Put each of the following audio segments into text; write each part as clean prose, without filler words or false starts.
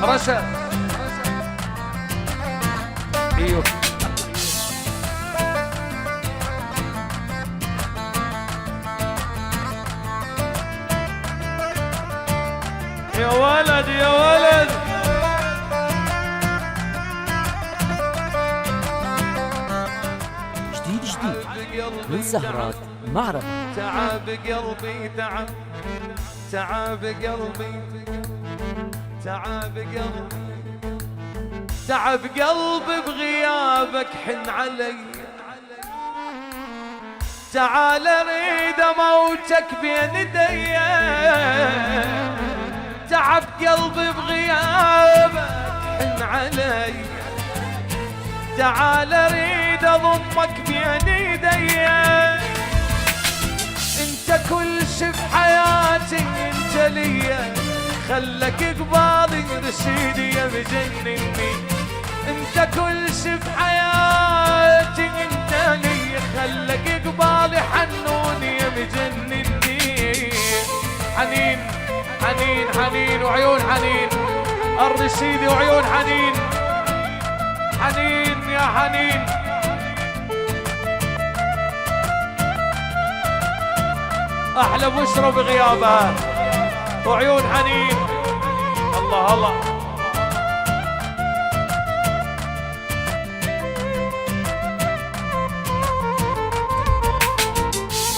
رشا ايوه يا ولد يا ولد جديد من سهرات معرفة. تعب قلبي تعب تعب قلبي تعب قلبي تعب قلبي بغيابك حن علي تعال اريد اموتك بين يدي تعب قلبي بغيابك حن علي تعال اريد اضمك بين يدي انت كل شي بحياتي انت ليا خلك قبالي رشيدي يا مجنني انت كل شي بحياتي انت ليا خلك قبالي حنوني يا مجنني حنين حنين حنين وعيون حنين الرشيدي وعيون حنين حنين يا حنين احلى بشرى بغيابها وعيون حنين الله الله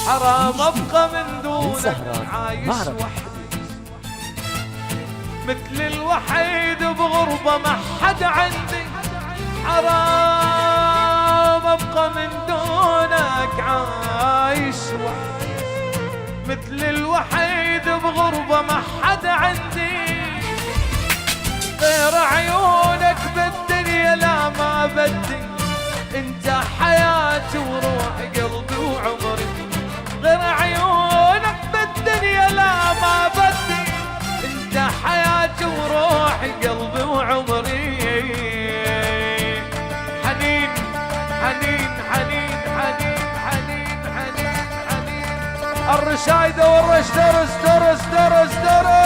حرام ابقى من دونك عايش وحدي مثل الوحيد بغربة ما حد عندي حرام ابقى من دونك عايش وحدي مثل الوحيد بغربة ما حد عندي غير عيونك بالدنيا لا ما بدي انت حياتي وروح قلبي وعمري غير عيونك بالدنيا لا ما بدي انت حياتي وروح قلبي وعمري حنين حنين حنين حنين حنين حنين حنين الرشايدة والرش درس درس درس درس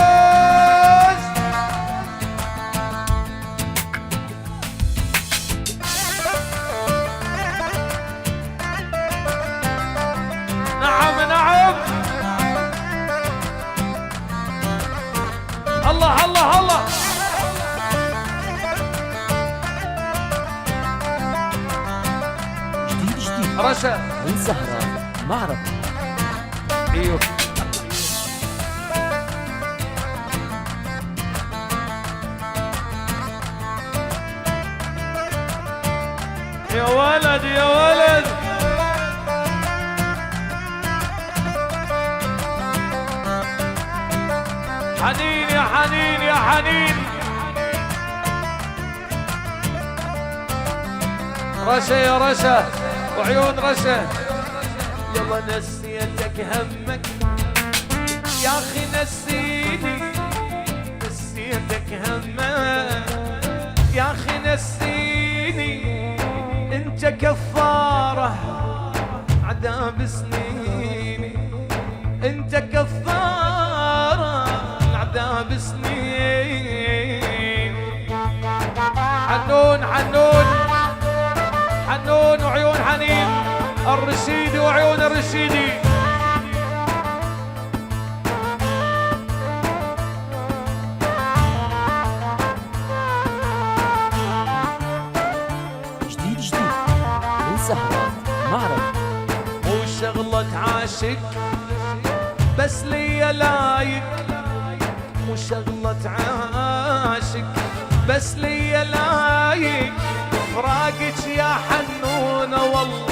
نعم نعم الله الله الله جديد رشا من سهرات معرفة. ايوه يا ولد يا ولد حنين يا حنين يا حنين رشا يا رشا وعيون رشا يلا نسيتك همك يا اخي نسيني نسيتك همك يا اخي نسيني انت كفارة عذاب سنيني انت كفارة عذاب سنين حنون حنون حنون وعيون حنين الرشيدي وعيون الرشيدي جديد من سهرات معرفة. مو شغلة عاشق بس ليا لايق مو شغلة عاشق بس ليا لايق بفراقك يا حنونة والله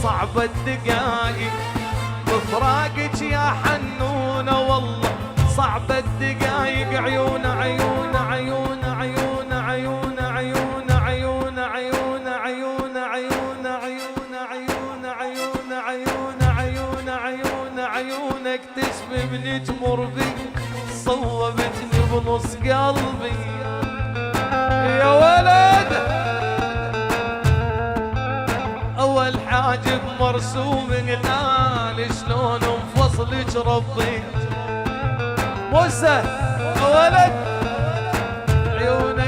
صعبة الدقايق بفراقك يا حنونة والله صعبة الدقايق عيون عيون عيون عيون عيون عيون عيون عيون عيون عيون عيون عيون عيون عيون عيون عيون عيونك تشبهني تمر بي صوبتني بنص قلبي يا ولد اول حاجب مرسوم الآن شلون انفصلك ربي موسى ولد عيون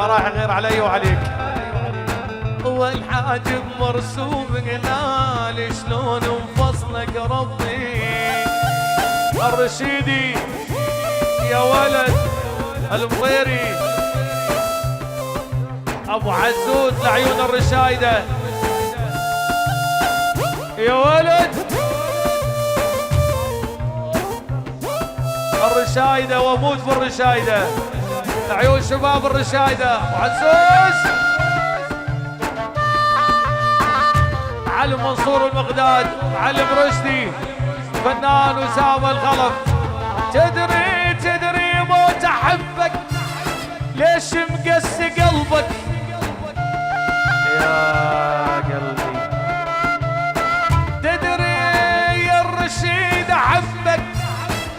ما راح غير علي وعليك. والحاجب مرسوم هلال شلون مفصلك ربي. الرشيدي يا ولد المغيري ابو عزوز لعيون الرشايده يا ولد الرشايده واموت في الرشايده لعيون شباب الرشايده ابو عزوز. معلم منصور المقداد معلم رشدي فنان وسام الخلف. تدري موت احبك ليش مقسي قلبك يا قلبي. تدري يا الرشيد احبك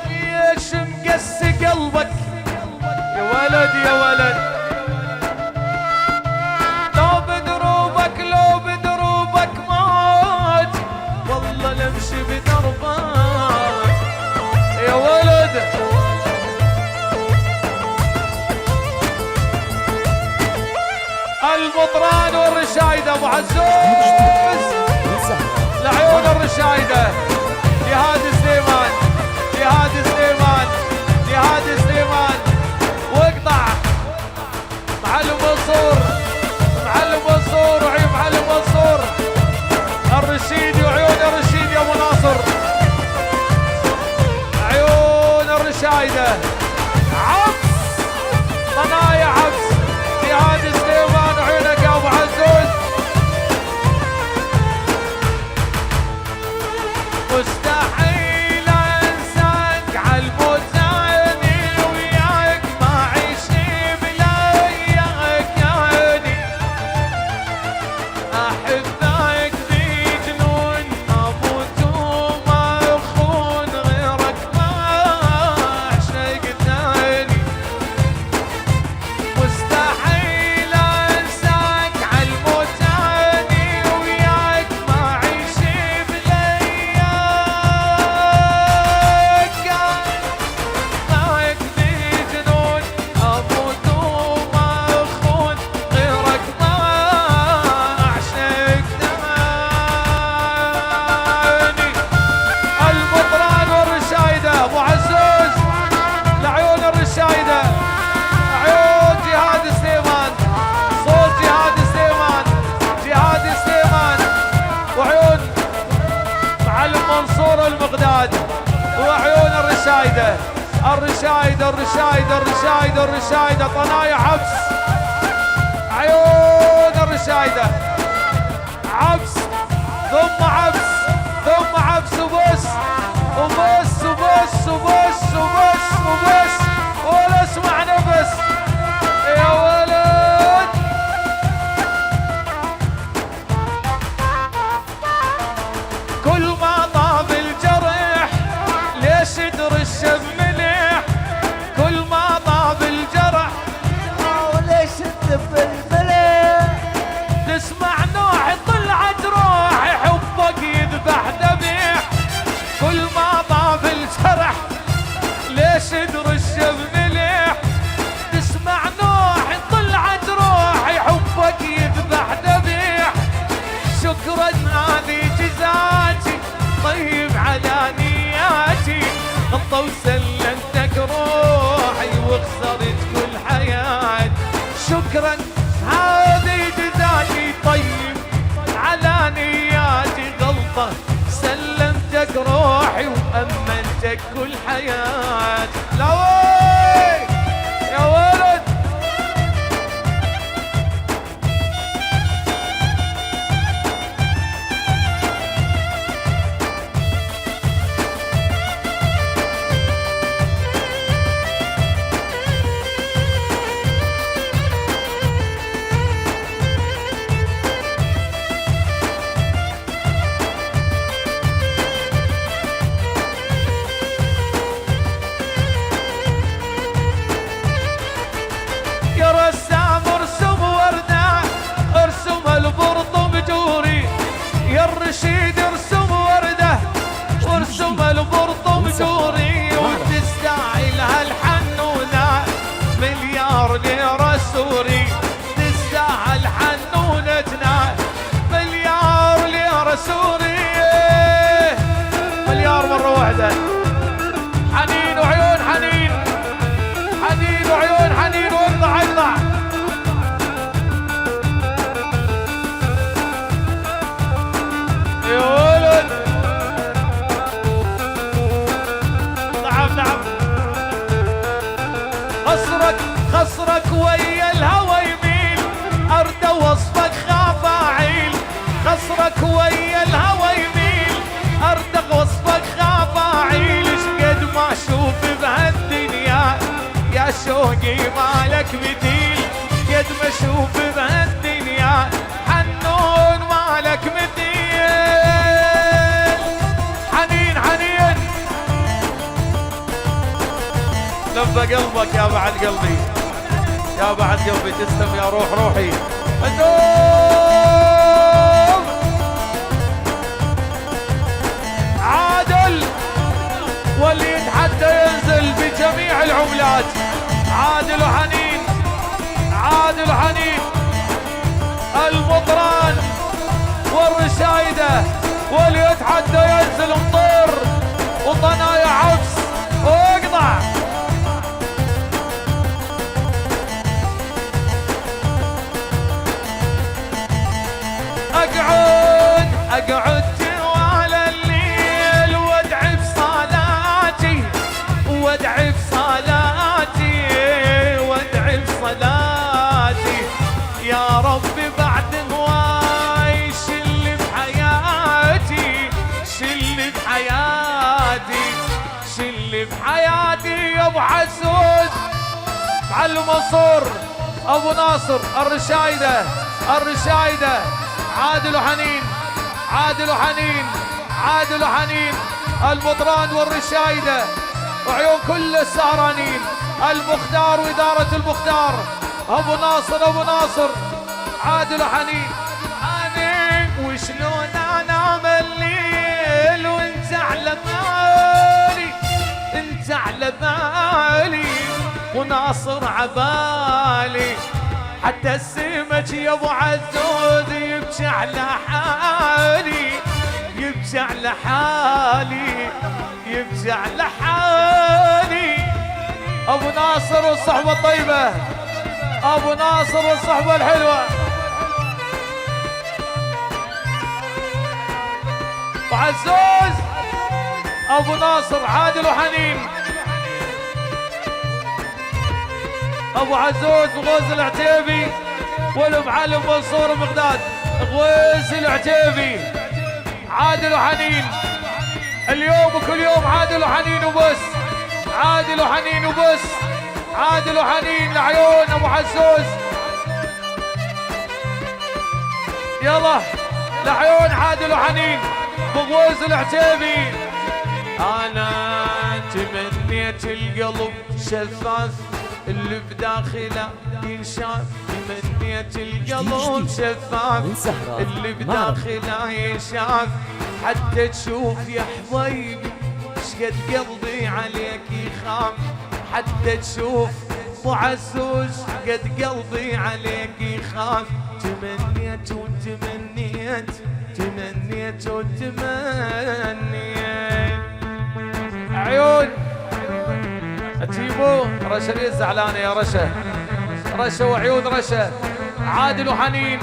ليش مقسي قلبك يا ولد يا ولد. لو بدروبك مات والله لمشي بدربك يا ولد. المطران والرشايدة ابو عزوز لعيون الرشايدة. جهاد سليمان جهاد سليمان جهاد سليمان واقطع معلم منصور معلم منصور وعيون معلم منصور. الرشيدي وعيون الرشيد يا ابو ناصر. عيون الرشايدة عبس طنايا عبس. جهاد سليمان وعيونك يا ابو عزوز. مستحيل انساك عالموت زاني وياك ما عيش بلاياك يا عيني. احبك بجنون اموت وما اخون غيرك ما عشق ثاني. مستحيل انساك عالموت زاني وياك ما عيش بلاياك. معك بجنون اموت وما اخون غيرك ما اعشق ثاني. المطران والرشايدة ابو عزوز لعيون الرشايدة. عيون جهاد سليمان صوت جهاد سليمان جهاد سليمان وعيون معلم منصور المقداد وعيون الرشايدة الرشايدة الرشايدة الرشايدة الرشايدة طنايا عبس. عيون الرشايدة عبس ثم عبس ثم عبس وبس وبس وبس وبس وبس وبس ولا اسمع نفس يا ولد. كل ما طاب الجرح ليش ترش بملح. كل ما طاب الجرح وليش تذب الملح. تسمع نوح طلعت روح حبك يذبح ذبيح. كل ما طاب الجرح ليش ترش بملح. تسمع نوح طلعت روح حبك يذبح ذبيح. شكرا هذه جزاتي طيب على نياتي. غطى وسلمتك روحي وخسرت كل حياتي. شكرا هذه جزاتي طيب على نياتي. غلطة سلمتك روحي وأمنتك كل حياتي. لا وي يا ولد. يا رسام ارسم وردة ارسم البرط بجوري. يا الرشيد ارسم وردة وارسم البرط بجوري. وتستاهل هالحنونة مليار ليرة سوري. ذوقي مالك مثيل قد ما اشوف بهالدنيا حنون مالك مثيل حنين حنين لبى قلبك يا بعد قلبي يا بعد قلبي تسلم يا روح روحي النوم عادل واللي يتحدى ينزل بجميع العملات عادل وحنين عادل وحنين المطران والرشايدة واللي يتحدى ينزل مطر وطنايا عفس واقطع اقعد طوال الليل وادعي بصلاتي وادعي بصلاتي وادعي بصلاتي يا ربي بعد هواي شل بحياتي شل بحياتي شل بحياتي يا ابو عزوز معلم منصور ابو ناصر الرشايده الرشايده عادل وحنين عادل وحنين عادل وحنين المطران والرشايدة وعيون كل السهرانين المختار وإدارة المختار أبو ناصر أبو ناصر عادل وحنين حنين وشلون أنام الليل وانت على بالي انت على بالي وناصر عبالي حتى السمك يا ابو عزوز يبكي على حالي يبكي على حالي يبكي على حالي ابو ناصر والصحبه الطيبه ابو ناصر والصحبه الحلوه ابو عزوز ابو ناصر عادل وحنين ابو عزوز وغوز العتيبي والمعلم منصور بغداد غويس العتيبي عادل وحنين اليوم وكل يوم عادل وحنين وبس عادل وحنين وبس عادل وحنين لعيون ابو عزوز يلا لعيون عادل وحنين بغوز العتيبي انا تمنيت القلب شفاف اللي بداخله ينشاف تمنيت القلب شفاف اللي بداخله ينشاف حتى تشوف يا حبيبي شقد قلبي عليك يخاف حتى تشوف ابو عزوز قد قلبي عليك يخاف تمنيت وتمنيت تمنيت وتمنيت عيون تيمو رشا ليه زعلانه يا رشا رشا وعيون رشا عادل وحنين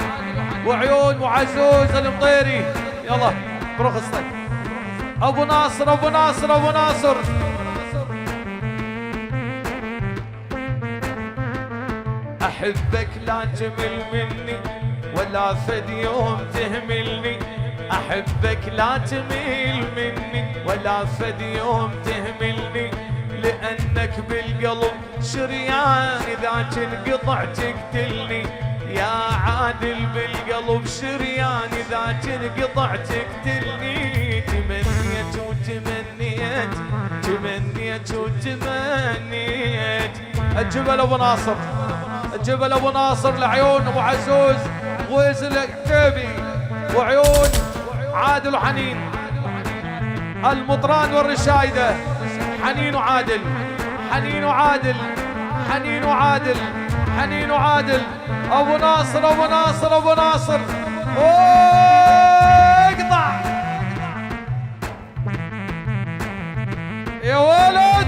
وعيون وعزوز المطيري يلا برخصتك ابو ناصر ابو ناصر ابو ناصر احبك لا تمل مني ولا فد يوم تهملني احبك لا تميل مني ولا فد يوم تهملني لأنك بالقلب شريان إذا تنقطع تقتلني يا عادل بالقلب شريان إذا تنقطع تقتلني تمنيت وتمنيت تمنيت وتمنيت الجبل أبو ناصر الجبل أبو ناصر لعيون أبو عزوز غويز العتيبي وعيون عادل وحنين المطران والرشايدة حنين وعادل حنين وعادل حنين وعادل حنين وعادل ابو ناصر ابو ناصر ابو ناصر اقطع يا ولد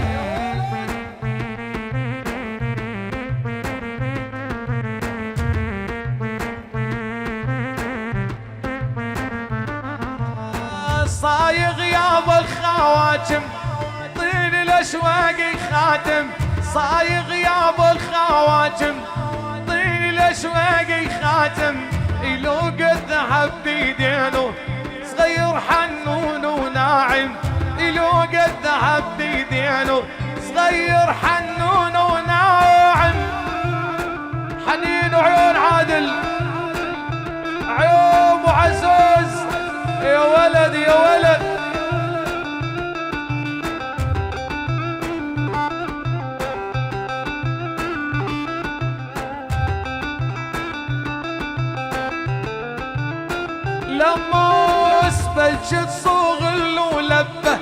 صايغ يا ابو الخواتم طين الاشواق خاتم صايغ يا ابو الخواتم طين الاشواق خاتم لو قد ذهب بيدينه صغير حنون وناعم لو قد ذهب بيدينه صغير حنون وناعم حنين وعيون عادل، عيون وعزوز، يا ولد يا ولد. لموس بلشت صوغ ولبه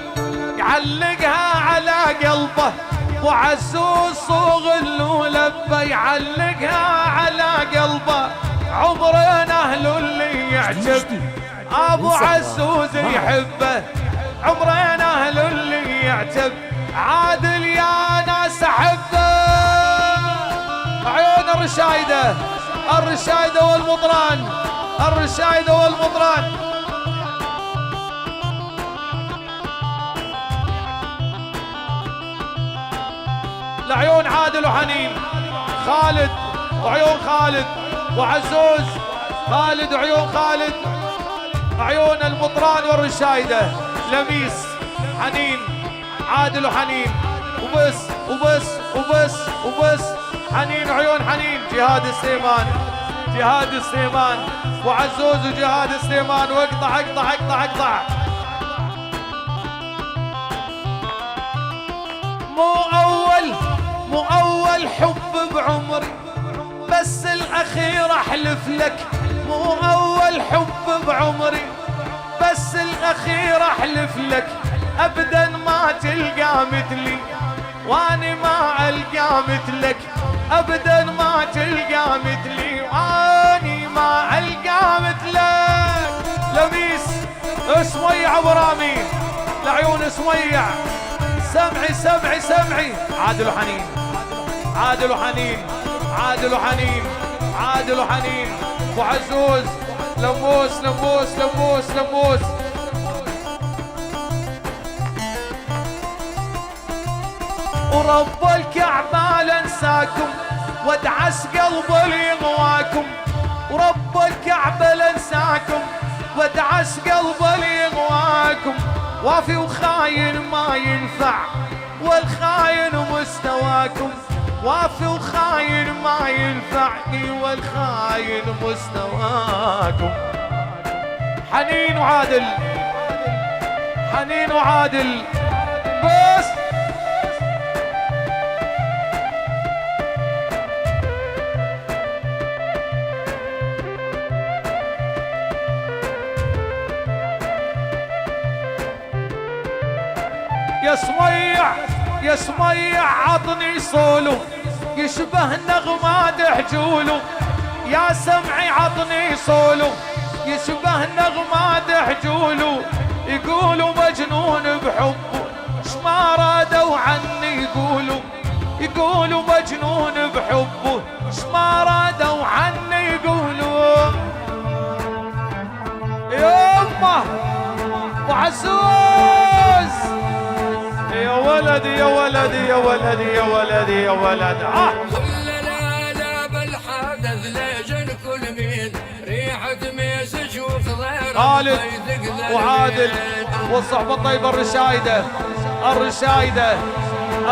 يعلقها على قلبه، وعزوز صوغ ولبه يعلقها على قلبه. عمرين اهله اللي يعجب ابو عزوز يحبه، عمرين اهله اللي يعجب عادل يا ناس احبه. عيون الرشايده، الرشايده والمطران، الرشايده والمطران. لعيون عادل وحنين، خالد وعيون خالد، وعزوز خالد وعيون خالد، عيون المطران والرشايده. لميس حنين عادل وحنين، وبس وبس وبس وبس. حنين وعيون حنين. جهاد السليمان، جهاد السليمان وعزوز وجهاد السليمان. واقطع اقطع اقطع اقطع. مو اول حب بعمري، بس الاخير احلف لك. مو اول حب بعمري، بس الاخير احلف لك. ابدا ما تلقى مثلي، واني ما القى مثلك. ابدا ما تلقى مثلي، واني ما القى مثلك. لميس سميع ابو رامي، لعيون سميع. سمعي سمعي سمعي. عادل وحنين، عادل وحنين، عادل وحنين، عادل وحنين. وعزوز. لموس لموس لموس لموس. ورب الكعبة لانساكم، وادعس قلبي ليغواكم. ورب الكعبة لانساكم، وادعس قلبي ليغواكم. وافي وخاين ما ينفع، والخاين مستواكم. وافي وخاين ما ينفعني، والخاين مستواكم. حنين وعادل، حنين وعادل. بس يا سميع، يا سميع عطني صولو يشبه نغمات حجولو. يا سمعي عطني صولو يشبه نغمات حجولو. يقولوا مجنون بحبه، شما رادوا عني يقولوا. يقولوا مجنون بحبه، شما رادوا عني يقولوا. يمه وعزوز، يا ولد يا ولد يا ولد يا ولد يا ولد. كل لا بالحدث لجن كل مين ريحة ميسج وخضير. خالد وعادل والصحبة الطيبة. الرشايدة، الرشايدة،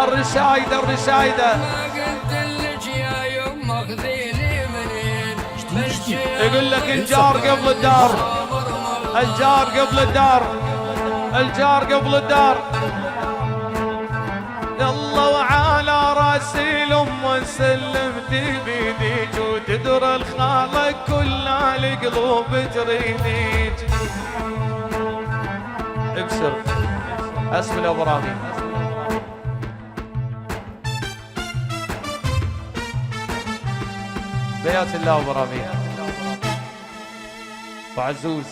الرشايدة، الرشايدة. ما قلت لك يا يمه خذيني منين. يقول لك الجار قبل الدار، الجار قبل الدار، الجار قبل الدار. يلا وعلى راسي الام سلمتي بيديك، وتدرى الخالق كل القلوب تريديك. ابشر اسفل ابو رامي. بيات الله ابو رامي. وعزوز.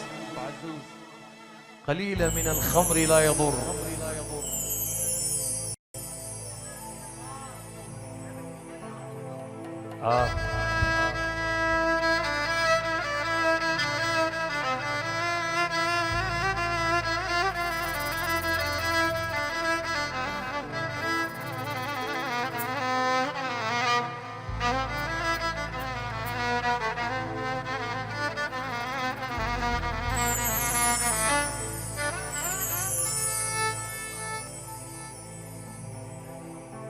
قليلا من الخمر لا يضر.